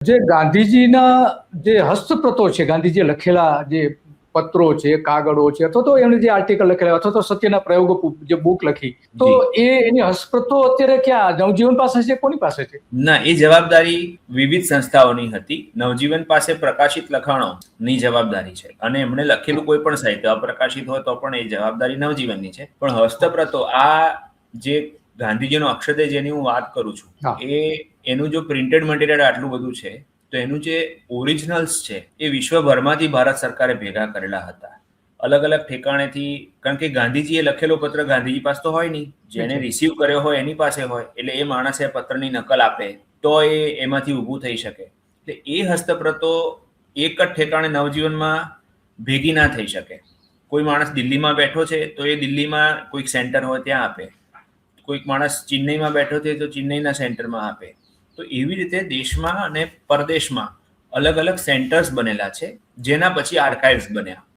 જે ગાંધીજીના જે હસ્તપ્રતો છે, ગાંધીજીએ લખેલા જે પત્રો છે, કાગળો છે, અથવા તો એમને જે આર્ટિકલ લખેલા અથવા તો સત્યના પ્રયોગો જે બુક લખી, તો એની હસ્તપ્રતો અત્યારે ક્યાં નવજીવન પાસે છે, કોની પાસે છે? ના, એ જવાબદારી વિવિધ સંસ્થાઓની હતી. નવજીવન પાસે પ્રકાશિત લખાણોની જવાબદારી છે અને એમણે લખેલું કોઈ પણ સાહિત્ય અપ્રકાશિત હોય તો પણ એ જવાબદારી નવજીવનની છે. પણ હસ્તપ્રતો આ જે ગાંધીજીનો અક્ષરદેહ જેની હું વાત કરું છું, એનું જો પ્રિન્ટેડ મટીરિયલ આટલું બધું છે, તો એનું જે ઓરિજિનલ્સ છે એ વિશ્વભરમાંથી ભારત સરકારે ભેગા કરેલા હતા. અલગ અલગ ઠેકાણેથી, કારણ કે ગાંધીજીએ લખેલો પત્ર ગાંધીજી પાસે તો હોય નહીં, જેને રિસીવ કર્યો હોય એની પાસે હોય, એટલે એ માણસે પત્રની નકલ આપે તો એ એમાંથી ઊભું થઈ શકે. એટલે એ હસ્તપ્રતો એક જ ઠેકાણે નવજીવનમાં ભેગી ના થઈ શકે. કોઈ માણસ દિલ્હીમાં બેઠો છે તો એ દિલ્હીમાં કોઈક સેન્ટર હોય ત્યાં આપે, કોઈક માણસ ચેન્નઈમાં બેઠો છે તો ચેન્નઈના સેન્ટરમાં આપે. તો એવી રીતે દેશમાં અને પરદેશમાં અલગ અલગ સેન્ટર્સ બનેલા છે, જેના પછી આર્કાઇવ્સ બન્યા.